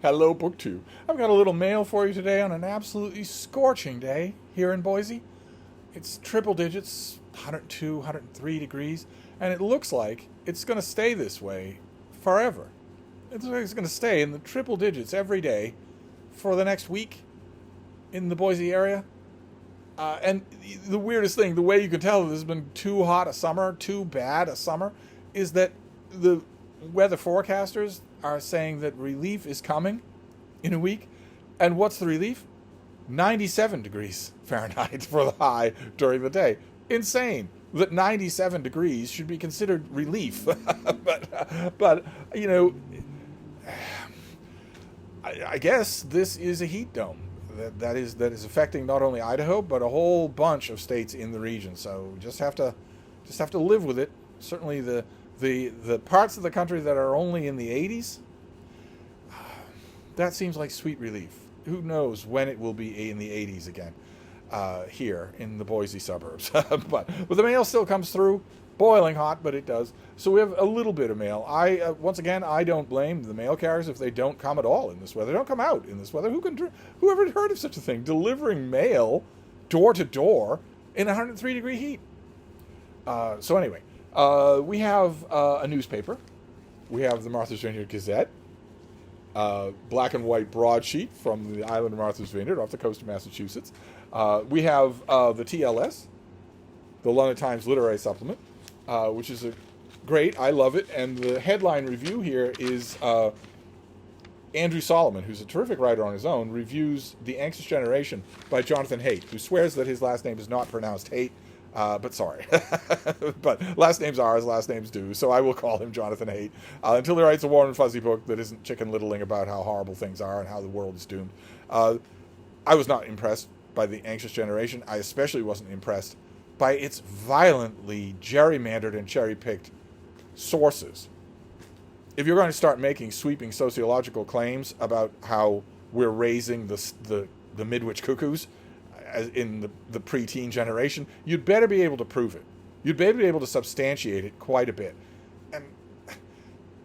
Hello, BookTube. I've got a little mail for you today on an absolutely scorching day here in Boise. It's triple digits, 102, 103 degrees, and it looks like it's going to stay this way forever. It looks like it's going to stay in the triple digits every day for the next week in the Boise area. And the weirdest thing, the way you can tell this has been too hot a summer, too bad a summer, is that the weather forecasters are saying that relief is coming in a week. And what's the relief? 97 degrees Fahrenheit for the high during the day. Insane that 97 degrees should be considered relief. but you know, I guess this is a heat dome that is affecting not only Idaho but a whole bunch of states in the region. So we just have to live with it. Certainly the parts of the country that are only in the 80s, that seems like sweet relief. Who knows when it will be in the 80s again here in the Boise suburbs. but the mail still comes through, boiling hot, but it does. So we have a little bit of mail. Once again, I don't blame the mail carriers if they don't come at all in this weather. Don't come out in this weather. Who ever heard of such a thing? Delivering mail door to door in 103 degree heat. So anyway. We have a newspaper. We have the Martha's Vineyard Gazette, black and white broadsheet from the island of Martha's Vineyard off the coast of Massachusetts. We have the TLS, the London Times Literary Supplement, which is great. I love it. And the headline review here is Andrew Solomon, who's a terrific writer on his own, reviews The Anxious Generation by Jonathan Haidt, who swears that his last name is not pronounced Haight. But sorry. But last names are as last names do, so I will call him Jonathan Haidt until he writes a warm and fuzzy book that isn't chicken littling about how horrible things are and how the world is doomed. I was not impressed by The Anxious Generation. I especially wasn't impressed by its violently gerrymandered and cherry-picked sources. If you're going to start making sweeping sociological claims about how we're raising the Midwich cuckoos in the preteen generation, you'd better be able to prove it. You'd better be able to substantiate it quite a bit. And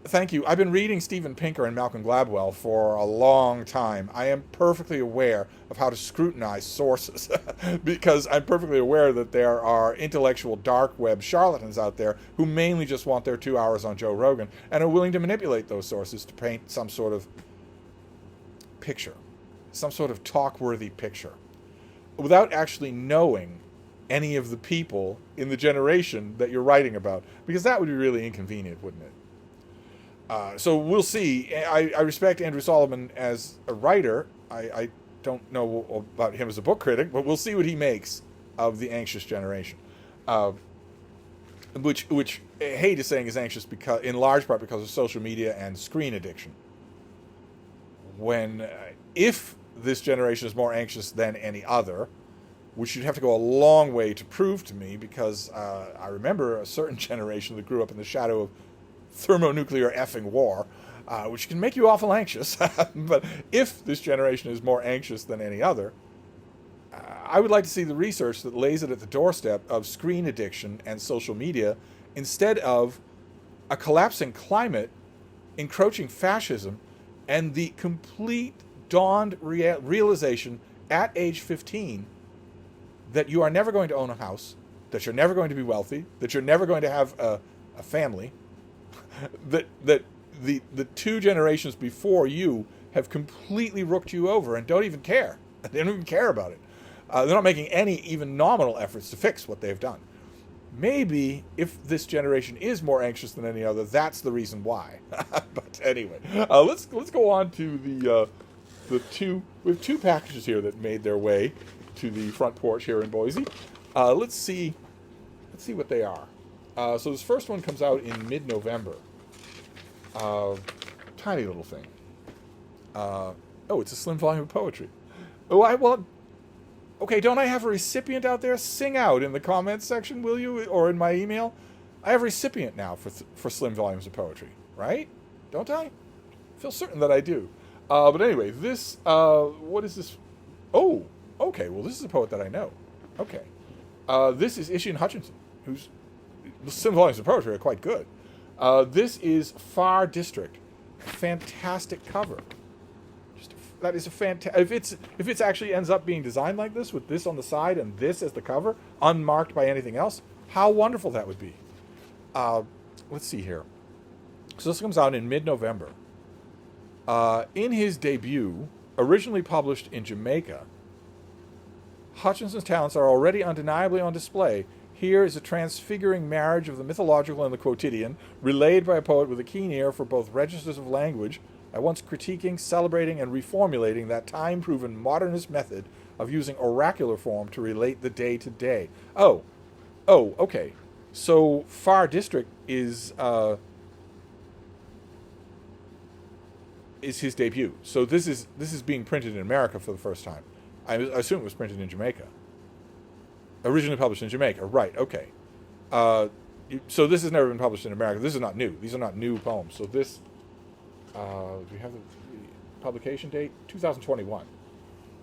thank you. I've been reading Steven Pinker and Malcolm Gladwell for a long time. I am perfectly aware of how to scrutinize sources because I'm perfectly aware that there are intellectual dark web charlatans out there who mainly just want their 2 hours on Joe Rogan and are willing to manipulate those sources to paint some sort of picture, some sort of talk-worthy picture, without actually knowing any of the people in the generation that you're writing about, because that would be really inconvenient, wouldn't it? So we'll see. I respect Andrew Solomon as a writer. I don't know about him as a book critic, but we'll see what he makes of The Anxious Generation, which Haidt is saying is anxious because, in large part, because of social media and screen addiction. If this generation is more anxious than any other, which you'd have to go a long way to prove to me, because I remember a certain generation that grew up in the shadow of thermonuclear effing war, which can make you awful anxious. But if this generation is more anxious than any other, I would like to see the research that lays it at the doorstep of screen addiction and social media instead of a collapsing climate, encroaching fascism, and the complete dawned realization at age 15 that you are never going to own a house, that you're never going to be wealthy, that you're never going to have a family, that the two generations before you have completely rooked you over and don't even care. They don't even care about it. They're not making any even nominal efforts to fix what they've done. Maybe if this generation is more anxious than any other, that's the reason why. But anyway, let's go on to we have two packages here that made their way to the front porch here in Boise. Let's see what they are. So this first one comes out in mid-November. Tiny little thing. It's a slim volume of poetry. Okay, don't I have a recipient out there? Sing out in the comments section, will you? Or in my email? I have a recipient now for slim volumes of poetry, right? Don't I? I feel certain that I do. But anyway, this, what is this? Oh, okay, well, this is a poet that I know. Okay. This is Ishian Hutchinson, whose slim volumes of poetry are quite good. This is Far District. Fantastic cover. That is a fantastic. If it's actually ends up being designed like this, with this on the side and this as the cover, unmarked by anything else, how wonderful that would be. Let's see here. So this comes out in mid-November. In his debut, originally published in Jamaica, Hutchinson's talents are already undeniably on display. Here is a transfiguring marriage of the mythological and the quotidian, relayed by a poet with a keen ear for both registers of language, at once critiquing, celebrating, and reformulating that time-proven modernist method of using oracular form to relate the day to day. Oh, okay. So Far District is his debut. So this is being printed in America for the first time. I assume it was printed in Jamaica. Originally published in Jamaica, right? Okay. So this has never been published in America. This is not new. These are not new poems. So this. Do we have the publication date? 2021.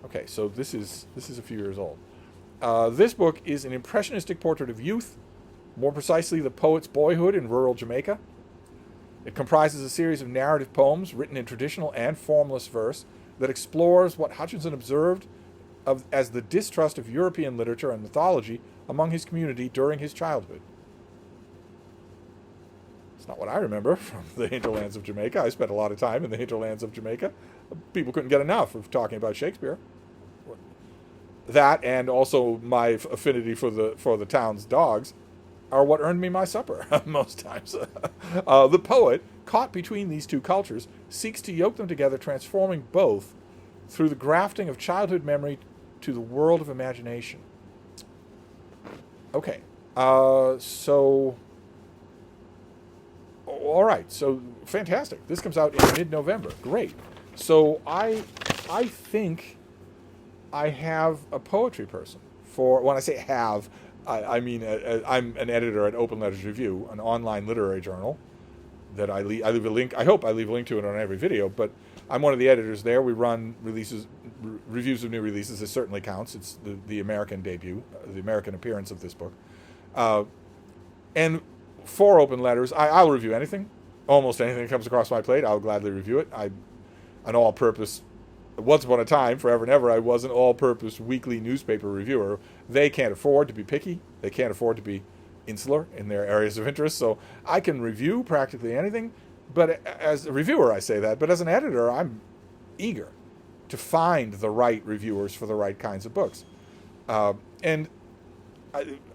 Okay, so this is a few years old. This book is an impressionistic portrait of youth, more precisely the poet's boyhood in rural Jamaica. It comprises a series of narrative poems written in traditional and formless verse that explores what Hutchinson observed as the distrust of European literature and mythology among his community during his childhood. It's not what I remember from the hinterlands of Jamaica. I spent a lot of time in the hinterlands of Jamaica. People couldn't get enough of talking about Shakespeare. That, and also my affinity for the town's dogs, are what earned me my supper most times. The poet, caught between these two cultures, seeks to yoke them together, transforming both through the grafting of childhood memory to the world of imagination. Okay, so... All right, so fantastic. This comes out in mid-November. Great. So I think I have a poetry person for. When I say have, I mean I'm an editor at Open Letters Review, an online literary journal that I leave a link. I hope I leave a link to it on every video. But I'm one of the editors there. We run reviews of new releases. It certainly counts. It's the American debut, the American appearance of this book, and. For Open Letters, I'll review anything. Almost anything that comes across my plate, I'll gladly review it. I'm an all-purpose, once upon a time, forever and ever, I was an all-purpose weekly newspaper reviewer. They can't afford to be picky. They can't afford to be insular in their areas of interest. So I can review practically anything. But as a reviewer, I say that. But as an editor, I'm eager to find the right reviewers for the right kinds of books. And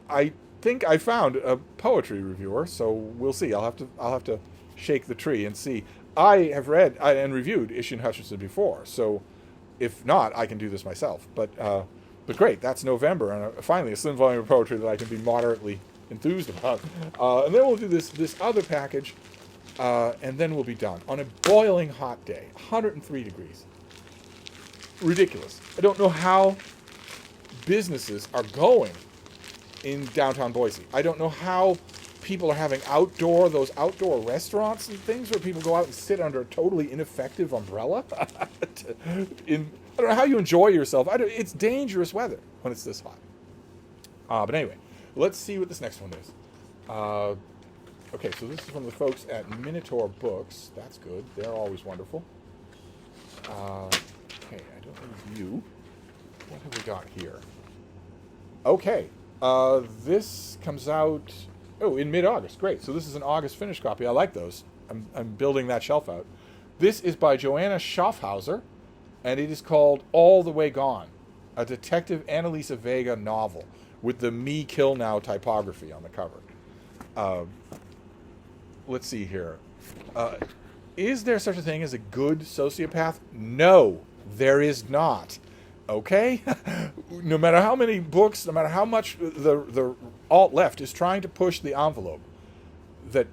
I think I found a poetry reviewer, so we'll see. I'll have to shake the tree and see. I have read and reviewed Ishun Hutchinson before, so if not, I can do this myself. But great, that's November, and finally a slim volume of poetry that I can be moderately enthused about. And then we'll do this other package, and then we'll be done on a boiling hot day, 103 degrees. Ridiculous. I don't know how businesses are going in downtown Boise. I don't know how people are having those outdoor restaurants and things where people go out and sit under a totally ineffective umbrella. I don't know how you enjoy yourself. It's dangerous weather when it's this hot. But anyway, let's see what this next one is. Okay, so this is from the folks at Minotaur Books. That's good. They're always wonderful. Okay, I don't review. What have we got here? Okay. This comes out, in mid-August. Great. So this is an August finished copy. I like those. I'm building that shelf out. This is by Joanna Schaffhauser, and it is called All the Way Gone, a Detective Annalisa Vega novel with the Me Kill Now typography on the cover. Let's see here. Is there such a thing as a good sociopath? No, there is not. Okay? No matter how many books, no matter how much the alt-left is trying to push the envelope, that,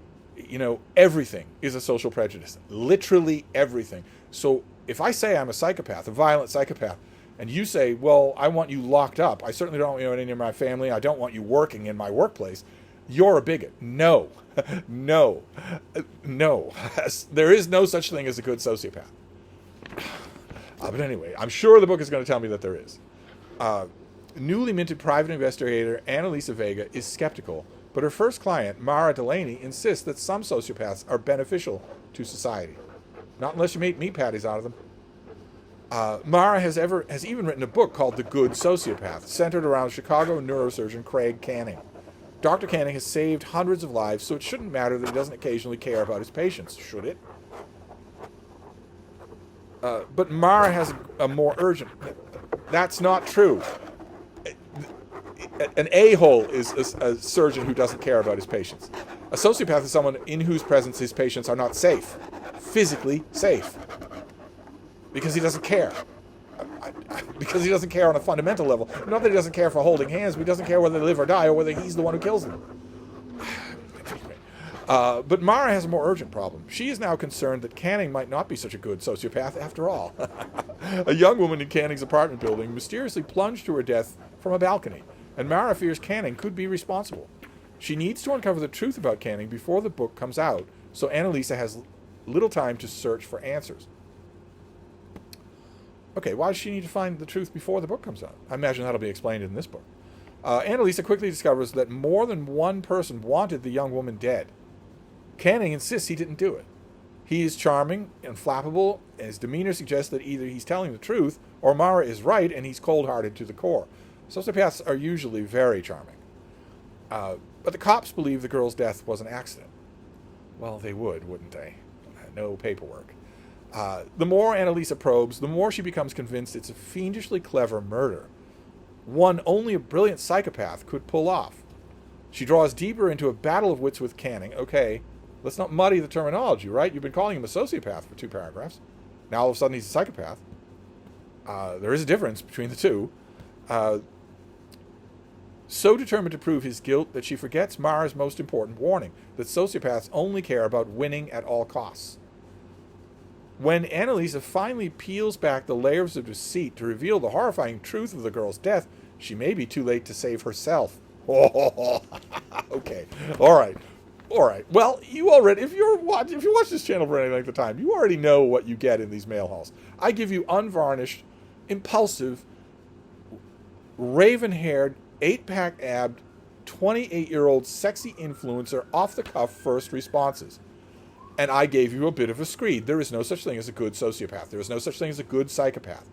everything is a social prejudice. Literally everything. So if I say I'm a psychopath, a violent psychopath, and you say, well, I want you locked up, I certainly don't want you in my family, I don't want you working in my workplace, you're a bigot. No. No. No. There is no such thing as a good sociopath. But anyway, I'm sure the book is going to tell me that there is. Newly minted private investigator Annalisa Vega is skeptical, but her first client, Mara Delaney, insists that some sociopaths are beneficial to society. Not unless you make meat patties out of them. Mara has even written a book called The Good Sociopath, centered around Chicago neurosurgeon Craig Canning. Dr. Canning has saved hundreds of lives, so it shouldn't matter that he doesn't occasionally care about his patients, should it? But Mara has a more urgent... That's not true. An a-hole is a surgeon who doesn't care about his patients. A sociopath is someone in whose presence his patients are not safe. Physically safe. Because he doesn't care. Because he doesn't care on a fundamental level. Not that he doesn't care for holding hands, but he doesn't care whether they live or die or whether he's the one who kills them. But Mara has a more urgent problem. She is now concerned that Canning might not be such a good sociopath after all. A young woman in Canning's apartment building mysteriously plunged to her death from a balcony, and Mara fears Canning could be responsible. She needs to uncover the truth about Canning before the book comes out, so Annalisa has little time to search for answers. Okay, why does she need to find the truth before the book comes out? I imagine that'll be explained in this book. Annalisa quickly discovers that more than one person wanted the young woman dead. Canning insists he didn't do it. He is charming and flappable, and his demeanor suggests that either he's telling the truth or Mara is right and he's cold-hearted to the core. Sociopaths are usually very charming. But the cops believe the girl's death was an accident. Well, they would, wouldn't they? No paperwork. The more Annalisa probes, the more she becomes convinced it's a fiendishly clever murder. One only a brilliant psychopath could pull off. She draws deeper into a battle of wits with Canning. Okay, let's not muddy the terminology, right? You've been calling him a sociopath for 2 paragraphs. Now all of a sudden he's a psychopath. There is a difference between the two. So determined to prove his guilt that she forgets Mara's most important warning, that sociopaths only care about winning at all costs. When Annalisa finally peels back the layers of deceit to reveal the horrifying truth of the girl's death, she may be too late to save herself. Okay. All right. Well, you already, if you watch this channel for any length of time, you already know what you get in these mail hauls. I give you unvarnished, impulsive, raven-haired, 8-pack abbed, 28-year-old sexy influencer off-the-cuff first responses. And I gave you a bit of a screed. There is no such thing as a good sociopath. There is no such thing as a good psychopath.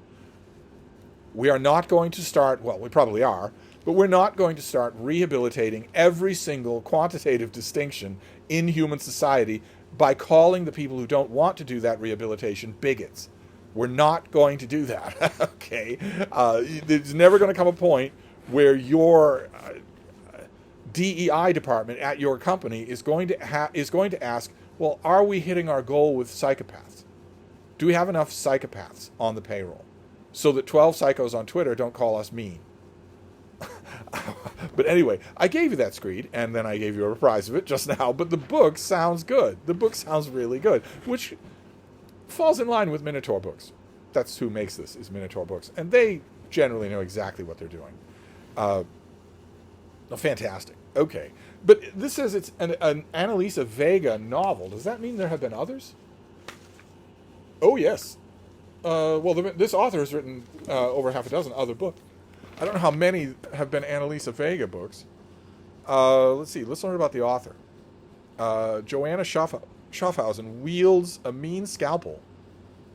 We are not going to start, well, we probably are, but we're not going to start rehabilitating every single quantitative distinction in human society by calling the people who don't want to do that rehabilitation bigots. We're not going to do that, okay? There's never going to come a point where your DEI department at your company is going to ask, well, are we hitting our goal with psychopaths? Do we have enough psychopaths on the payroll so that 12 psychos on Twitter don't call us mean? But anyway, I gave you that screed, and then I gave you a reprise of it just now, but the book sounds good. The book sounds really good, which falls in line with Minotaur Books. That's who makes this, is Minotaur Books. And they generally know exactly what they're doing. Fantastic. Okay. But this says it's an Annalisa Vega novel. Does that mean there have been others? Oh, yes. Well, this author has written over half a dozen other books. I don't know how many have been Annalisa Vega books. Let's see. Let's learn about the author. Joanna Schaffhausen wields a mean scalpel.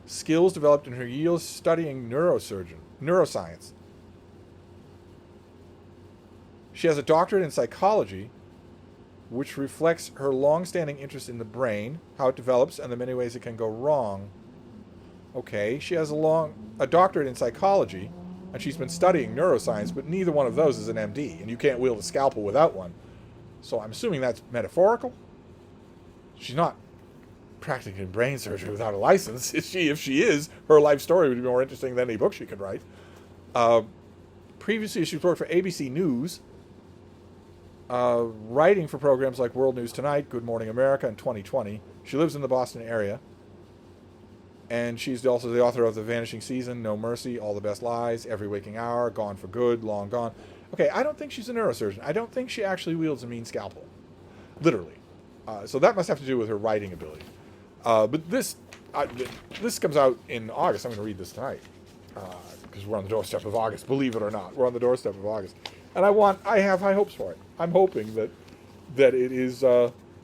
Skills developed in her years studying neuroscience. She has a doctorate in psychology, which reflects her long-standing interest in the brain, how it develops, and the many ways it can go wrong. Okay, she has a doctorate in psychology, and she's been studying neuroscience, but neither one of those is an MD, and you can't wield a scalpel without one. So I'm assuming that's metaphorical. She's not practicing brain surgery without a license, is she? If she is, her life story would be more interesting than any book she could write. Previously, she worked for ABC News, writing for programs like World News Tonight, Good Morning America, and 2020. She lives in the Boston area. And she's also the author of The Vanishing Season, No Mercy, All the Best Lies, Every Waking Hour, Gone for Good, Long Gone. Okay, I don't think she's a neurosurgeon. I don't think she actually wields a mean scalpel. Literally. So that must have to do with her writing ability. But this comes out in August. I'm going to read this tonight. Because we're on the doorstep of August, believe it or not. We're on the doorstep of August. And I have high hopes for it. I'm hoping that it is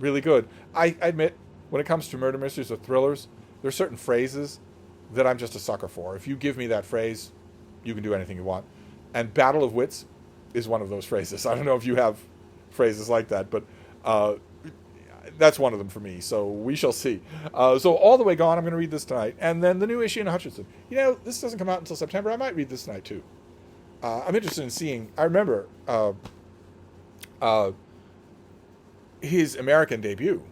really good. I admit, when it comes to murder mysteries or thrillers, there are certain phrases that I'm just a sucker for. If you give me that phrase, you can do anything you want. And Battle of Wits is one of those phrases. I don't know if you have phrases like that, but that's one of them for me. So we shall see. So All the Way Gone, I'm going to read this tonight. And then the new issue in Hutchinson. You know, this doesn't come out until September. I might read this tonight, too. I'm interested in seeing... I remember his American debut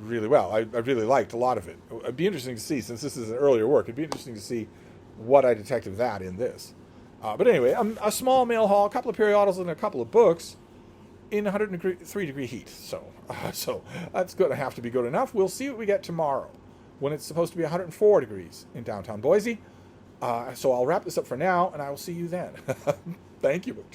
really well. I really liked a lot of it. It'd be interesting to see, since this is an earlier work, it'd be interesting to see what I detected that in this. But anyway, a small mail haul, a couple of periodicals, and a couple of books in 103-degree heat. So that's going to have to be good enough. We'll see what we get tomorrow, when it's supposed to be 104 degrees in downtown Boise. So I'll wrap this up for now, and I will see you then. Thank you.